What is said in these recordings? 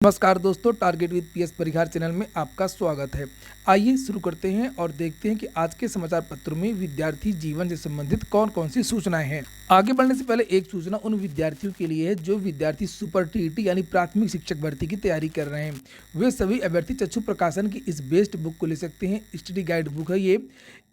नमस्कार दोस्तों, target with PS Parihar channel में आपका स्वागत है। आइए शुरू करते हैं और देखते हैं कि आज के समाचार पत्रों में विद्यार्थी जीवन से संबंधित कौन कौन सी सूचनाएं हैं। आगे बढ़ने से पहले एक सूचना उन विद्यार्थियों के लिए है जो विद्यार्थी सुपर टीईटी यानी प्राथमिक शिक्षक भर्ती की तैयारी कर रहे हैं। वे सभी अभ्यर्थी चक्षु प्रकाशन की इस बेस्ट बुक को ले सकते हैं। स्टडी गाइड बुक है ये।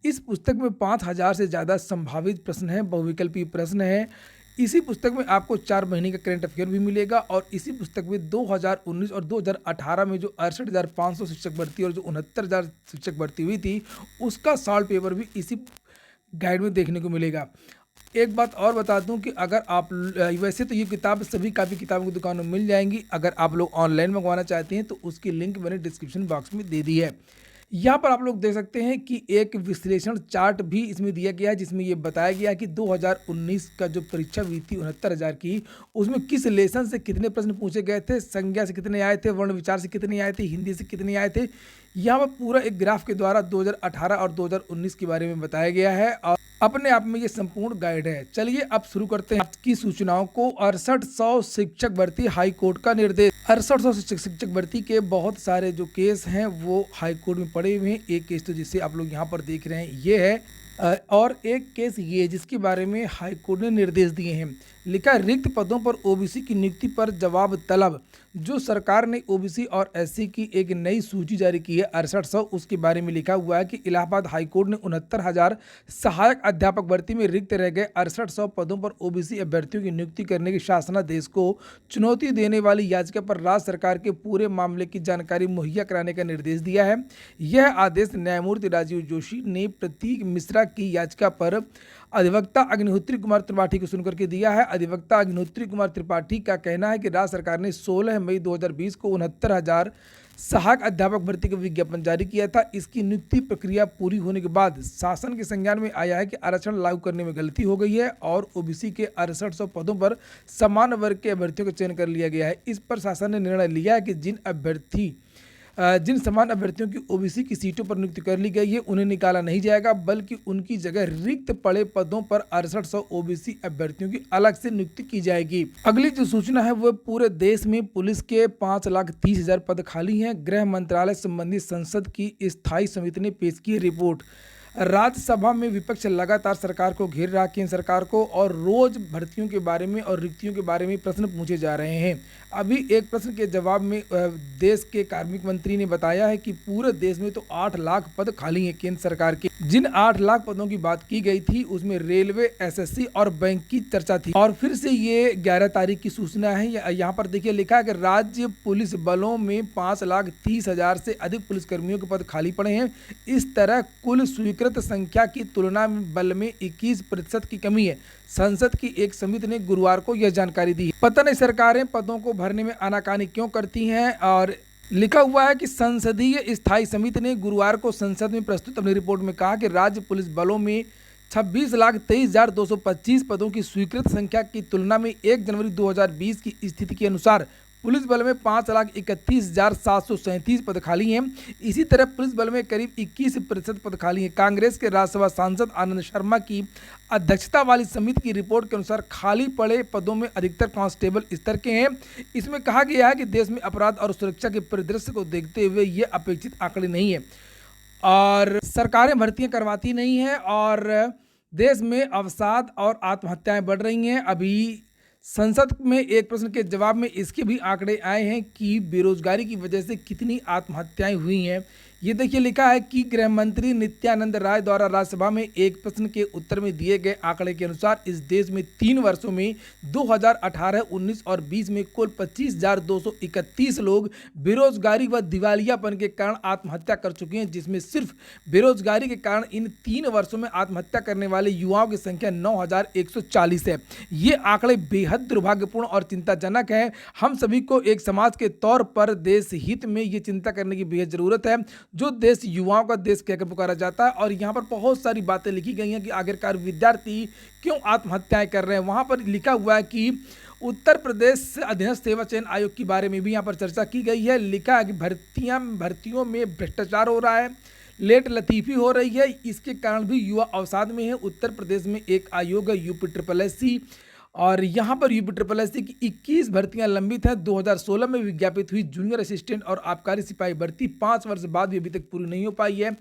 इस पुस्तक में 5000 से ज़्यादा संभावित प्रश्न हैं, बहुविकल्पीय प्रश्न है। इसी पुस्तक में आपको 4 महीने का करंट अफेयर भी मिलेगा और इसी पुस्तक में 2019 और 2018 में जो 68,500 शिक्षक भर्ती और जो 69,000 शिक्षक भर्ती हुई थी उसका सॉल्व पेपर भी इसी गाइड में देखने को मिलेगा। एक बात और बता दूं कि अगर आप वैसे तो ये किताब सभी कापी किताबों की दुकानों में मिल जाएंगी। अगर आप लोग ऑनलाइन मंगवाना चाहते हैं तो उसकी लिंक मैंने डिस्क्रिप्शन बॉक्स में दे दी है। यहाँ पर आप लोग देख सकते हैं कि एक विश्लेषण चार्ट भी इसमें दिया गया है जिसमें ये बताया गया है कि 2019 का जो परीक्षा हुई थी 69,000 की, उसमें किस लेसन से कितने प्रश्न पूछे गए थे, संज्ञा से कितने आए थे, वर्ण विचार से कितने आए थे, हिंदी से कितने आए थे। यहाँ पर पूरा एक ग्राफ के द्वारा 2018 और 2019 के बारे में बताया गया है और अपने आप में ये संपूर्ण गाइड है। चलिए अब शुरू करते हैं आज की सूचनाओं को। 6800 शिक्षक भर्ती हाई कोर्ट का निर्देश। 6800 शिक्षक भर्ती के बहुत सारे जो केस हैं वो हाई कोर्ट में पड़े हुए हैं। एक केस तो जिसे आप लोग यहाँ पर देख रहे हैं ये है और एक केस ये जिसके बारे में हाई कोर्ट ने निर्देश दिए हैं। लिखा रिक्त पदों पर ओबीसी की नियुक्ति पर जवाब तलब। जो सरकार ने ओबीसी और एससी की एक नई सूची जारी की है 6800, उसके बारे में लिखा हुआ है कि इलाहाबाद हाई कोर्ट ने 69,000 सहायक अध्यापक भर्ती में रिक्त रह गए 6800 पदों पर ओबीसी अभ्यर्थियों की नियुक्ति करने के शासनादेश को चुनौती देने वाली याचिका पर राज्य सरकार के पूरे मामले की जानकारी मुहैया कराने का निर्देश दिया है। यह आदेश न्यायमूर्ति राजीव जोशी ने प्रतीक मिश्रा की याचिका पर अधिवक्ता अग्निहोत्री कुमार त्रिपाठी को सुनकर के दिया है। अधिवक्ता अग्निहोत्री कुमार त्रिपाठी का कहना है कि राज्य सरकार ने 16 मई 2020 को 69,000 सहायक अध्यापक भर्ती का विज्ञापन जारी किया था। इसकी नियुक्ति प्रक्रिया पूरी होने के बाद शासन के संज्ञान में आया है कि आरक्षण लागू करने में गलती हो गई है और ओबीसी के 6800 पदों पर समान वर्ग के अभ्यर्थियों का चयन कर लिया गया है। इस पर शासन ने निर्णय लिया है कि जिन समान अभ्यर्थियों की ओबीसी की सीटों पर नियुक्ति कर ली गई है उन्हें निकाला नहीं जाएगा, बल्कि उनकी जगह रिक्त पड़े पदों पर 6800 ओबीसी अभ्यर्थियों की अलग से नियुक्ति की जाएगी। अगली जो सूचना है वो पूरे देश में पुलिस के 5,30,000 पद खाली हैं। गृह मंत्रालय संबंधी संसद की स्थायी समिति ने पेश की रिपोर्ट। राज्यसभा में विपक्ष लगातार सरकार को घेर रहा, केंद्र सरकार को, और रोज भर्तियों के बारे में और रिक्तियों के बारे में प्रश्न पूछे जा रहे हैं। अभी एक प्रश्न के जवाब में देश के कार्मिक मंत्री ने बताया है कि पूरे देश में तो 8 लाख पद खाली हैं केंद्र सरकार के। जिन 8 लाख पदों की बात की गई थी उसमें रेलवे, एसएससी और बैंक की चर्चा थी। और फिर से ये 11 तारीख की सूचना है। यहाँ पर देखिए लिखा है कि राज्य पुलिस बलों में 5,30,000 से अधिक पुलिसकर्मियों के पद खाली पड़े हैं। इस तरह कुल स्वीकृत संख्या की तुलना में बल में 21% की कमी है। संसद की एक समिति ने गुरुवार को यह जानकारी दी। पता नहीं सरकारें पदों को भरने में आनाकानी क्यों करती हैं। और लिखा हुआ है कि संसदीय स्थायी समिति ने गुरुवार को संसद में प्रस्तुत अपनी रिपोर्ट में कहा कि राज्य पुलिस बलों में 26,23,225 पदों की स्वीकृत संख्या की तुलना में 1 जनवरी 2020 की स्थिति के अनुसार पुलिस बल में 5,31,737 पद खाली हैं। इसी तरह पुलिस बल में करीब 21% पद खाली हैं। कांग्रेस के राज्यसभा सांसद आनंद शर्मा की अध्यक्षता वाली समिति की रिपोर्ट के अनुसार खाली पड़े पदों में अधिकतर कांस्टेबल स्तर के हैं। इसमें कहा गया है कि देश में अपराध और सुरक्षा के परिदृश्य को देखते हुए ये अपेक्षित आंकड़े नहीं है और सरकारें भर्तियां करवाती नहीं हैं और देश में अवसाद और आत्महत्याएं बढ़ रही हैं। अभी संसद में एक प्रश्न के जवाब में इसके भी आंकड़े आए हैं कि बेरोजगारी की वजह से कितनी आत्महत्याएं हुई हैं। ये देखिए लिखा है कि गृह मंत्री नित्यानंद राय द्वारा राज्यसभा में एक प्रश्न के उत्तर में दिए गए आंकड़े के अनुसार इस देश में 3 वर्षों में 2018, 19 और 20 में कुल 25,231 लोग बेरोजगारी व दिवालियापन के कारण आत्महत्या कर चुके हैं, जिसमें सिर्फ बेरोजगारी के कारण इन 3 वर्षों में आत्महत्या करने वाले युवाओं की संख्या 9,140 है। ये आंकड़े बेहद दुर्भाग्यपूर्ण और चिंताजनक है। हम सभी को एक समाज के तौर पर देश हित में ये चिंता करने की बेहद जरूरत है। जो देश युवाओं का देश कहकर पुकारा जाता है और यहाँ पर बहुत सारी बातें लिखी गई हैं कि आखिरकार विद्यार्थी क्यों आत्महत्याएं कर रहे हैं। वहाँ पर लिखा हुआ है कि उत्तर प्रदेश अधीनस्थ सेवा चयन आयोग के बारे में भी यहाँ पर चर्चा की गई है। लिखा है कि भर्तियों में भ्रष्टाचार हो रहा है, लेट लतीफ़ी हो रही है। इसके कारण भी युवा अवसाद में है। उत्तर प्रदेश में एक आयोग है UPSSC और यहाँ पर यूपी ट्रिपल एस सी की 21 भर्तियां लंबित हैं। 2016 में विज्ञापित हुई जूनियर असिस्टेंट और आबकारी सिपाही भर्ती 5 वर्ष बाद भी अभी तक पूरी नहीं हो पाई है,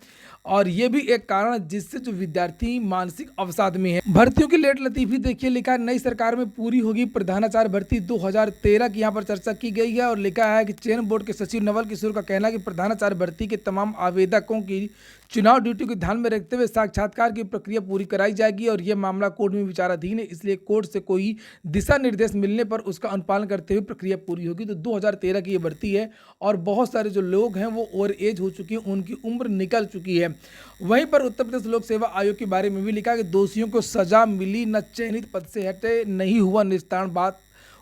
और ये भी एक कारण है जिससे जो विद्यार्थी मानसिक अवसाद में है। भर्तियों की लेट लतीफी देखिए, लिखा है नई सरकार में पूरी होगी प्रधानाचार्य भर्ती 2013 की यहाँ पर चर्चा की गई है, और लिखा है कि चयन बोर्ड के सचिव नवल किशोर का कहना है कि प्रधानाचार्य भर्ती के तमाम आवेदकों की चुनाव ड्यूटी को ध्यान में रखते हुए साक्षात्कार की प्रक्रिया पूरी कराई जाएगी, और यह मामला कोर्ट में विचाराधीन है, इसलिए कोर्ट से कोई दिशा निर्देश मिलने पर उसका अनुपालन करते हुए प्रक्रिया पूरी होगी। तो 2013 की ये भर्ती है, और बहुत सारे जो लोग हैं वो ओवर एज हो चुकी हैं, उनकी उम्र निकल चुकी है। वहीं पर उत्तर प्रदेश लोक सेवा आयोग के बारे में भी लिखा कि दोषियों को सजा मिली, न चयनित पद से हटे, नहीं हुआ निस्तारण। बात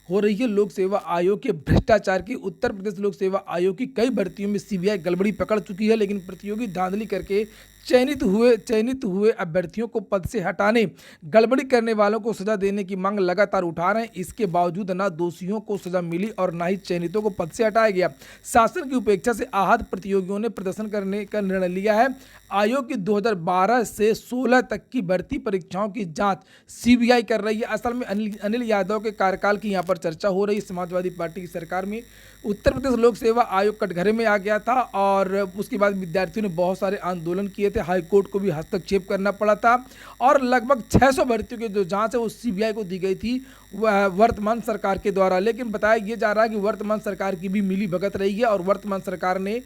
हो रही है लोक सेवा आयोग के भ्रष्टाचार की। उत्तर प्रदेश लोक सेवा आयोग की कई भर्तियों में सीबीआई गड़बड़ी पकड़ चुकी है, लेकिन प्रतियोगी धांधली करके चयनित हुए अभ्यर्थियों को पद से हटाने, गड़बड़ी करने वालों को सजा देने की मांग लगातार उठा रहे हैं। इसके बावजूद ना दोषियों को सजा मिली और ना ही चयनितों को पद से हटाया गया। शासन की उपेक्षा से आहत प्रतियोगियों ने प्रदर्शन करने का निर्णय लिया है। आयोग की 2012 से 16 तक की भर्ती परीक्षाओं की जांच सीबीआई कर रही है। असल में अनिल यादव के कार्यकाल की यहाँ पर चर्चा हो रही है। समाजवादी पार्टी की सरकार में उत्तर प्रदेश लोक सेवा आयोग कटघरे में आ गया था, और उसके बाद विद्यार्थियों ने बहुत सारे आंदोलन किए थे, हाईकोर्ट को भी हस्तक्षेप करना पड़ा था, और लगभग 600 भर्तियों की जो जांच है वो सीबीआई को दी गई थी वर्तमान सरकार के द्वारा। लेकिन बताया ये जा रहा है कि वर्तमान सरकार की भी मिली भगत रही है, और वर्तमान सरकार ने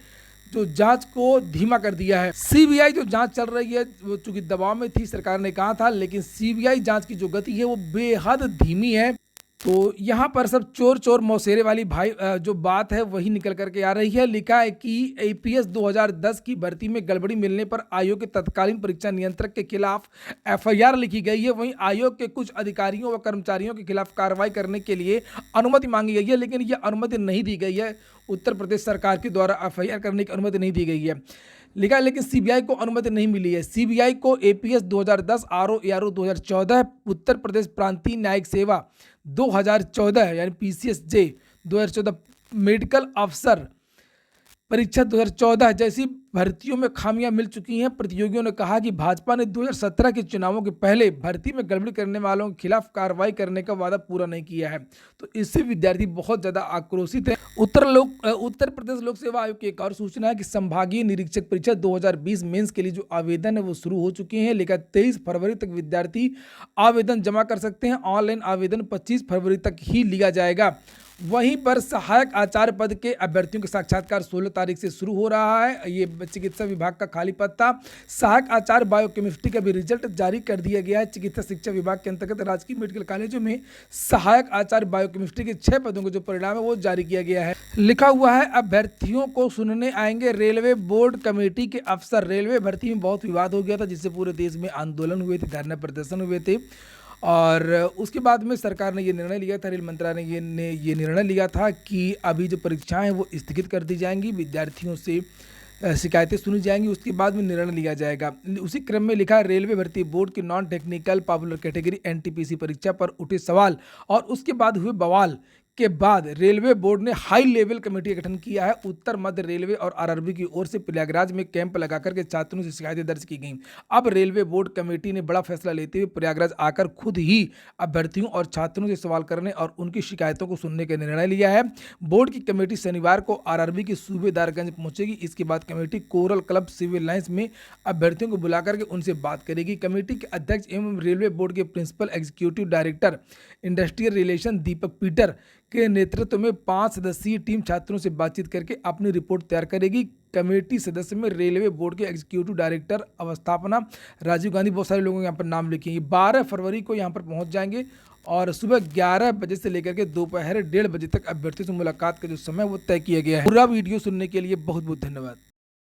जो जांच को धीमा कर दिया है। सीबीआई जो जांच चल रही है वो चूंकि दबाव में थी, सरकार ने कहा था, लेकिन सीबीआई जांच की जो गति है वो बेहद धीमी है। तो यहाँ पर सब चोर चोर मौसेरे वाली भाई जो बात है वही निकल करके आ रही है। लिखा है कि एपीएस 2010 की भर्ती में गड़बड़ी मिलने पर आयोग के तत्कालीन परीक्षा नियंत्रक के खिलाफ एफआईआर लिखी गई है। वहीं आयोग के कुछ अधिकारियों व कर्मचारियों के खिलाफ कार्रवाई करने के लिए अनुमति मांगी गई है, लेकिन यह अनुमति नहीं दी गई है। उत्तर प्रदेश सरकार के द्वारा एफआईआर करने की अनुमति नहीं दी गई है, लिखा है, लेकिन सीबीआई को अनुमति नहीं मिली है। सीबीआई को APS 2010, RO ARO 2014, Uttar Pradesh प्रांतीय न्यायिक सेवा 2014 यानी पीसीएसजे 2014, मेडिकल अफसर परीक्षा 2014 जैसी भर्तियों में खामियां मिल चुकी हैं। प्रतियोगियों ने कहा कि भाजपा ने 2017 के चुनावों के पहले भर्ती में गड़बड़ी करने वालों के खिलाफ कार्रवाई करने का वादा पूरा नहीं किया है। तो इससे विद्यार्थी बहुत ज्यादा आक्रोशित है। उत्तर प्रदेश लोक सेवा आयोग की एक और सूचना है कि संभागीय निरीक्षक परीक्षा 2020 मेंस के लिए जो आवेदन है वो शुरू हो चुके हैं। लेकिन 23 फरवरी तक विद्यार्थी आवेदन जमा कर सकते हैं। ऑनलाइन आवेदन 25 फरवरी तक ही लिया जाएगा। वहीं पर सहायक आचार्य पद के अभ्यर्थियों का साक्षात्कार 16 तारीख से शुरू हो रहा है। ये चिकित्सा विभाग का खाली पद था। सहायक आचार्य बायोकेमिस्ट्री का भी रिजल्ट जारी कर दिया गया है। चिकित्सा शिक्षा विभाग के अंतर्गत राजकीय मेडिकल कॉलेजों में सहायक आचार्य बायोकेमिस्ट्री के 6 पदों का जो परिणाम है वो जारी किया गया है। लिखा हुआ है अभ्यर्थियों को सुनने आएंगे रेलवे बोर्ड कमेटी के अफसर। रेलवे भर्ती में बहुत विवाद हो गया था, जिससे पूरे देश में आंदोलन हुए थे, धरना प्रदर्शन हुए थे, और उसके बाद में सरकार ने ये निर्णय लिया था, रेल मंत्रालय ने ये निर्णय लिया था कि अभी जो परीक्षाएं हैं वो स्थगित कर दी जाएंगी, विद्यार्थियों से शिकायतें सुनी जाएंगी, उसके बाद में निर्णय लिया जाएगा। उसी क्रम में लिखा है रेलवे भर्ती बोर्ड की non technical popular category NTPC परीक्षा पर उठे सवाल और उसके बाद हुए बवाल के बाद रेलवे बोर्ड ने हाई लेवल कमेटी का गठन किया है। उत्तर मध्य रेलवे और आरआरबी की ओर से प्रयागराज में कैंप लगाकर के छात्रों से शिकायतें दर्ज की गईं। अब रेलवे बोर्ड कमेटी ने बड़ा फैसला लेते हुए प्रयागराज आकर खुद ही अभ्यर्थियों और छात्रों से सवाल करने और उनकी शिकायतों को सुनने का निर्णय लिया है। बोर्ड की कमेटी शनिवार को आरआरबी के सूबेदारगंज पहुंचेगी। इसके बाद committee Coral Club Civil Lines में अभ्यर्थियों को बुलाकर के उनसे बात करेगी। कमेटी के अध्यक्ष एवं रेलवे बोर्ड के principal executive director industrial relation Deepak Peter के नेतृत्व में 5 सदस्यीय टीम छात्रों से बातचीत करके अपनी रिपोर्ट तैयार करेगी। कमेटी सदस्य में रेलवे बोर्ड के एग्जीक्यूटिव डायरेक्टर अवस्थापना राजीव गांधी, बहुत सारे लोगों के यहाँ पर नाम लिखे हैं। 12 फरवरी को यहाँ पर पहुँच जाएंगे और सुबह 11 बजे से लेकर के दोपहर 1:30 बजे तक अभ्यर्थियों से मुलाकात का जो समय वो तय किया गया है। पूरा वीडियो सुनने के लिए बहुत बहुत धन्यवाद।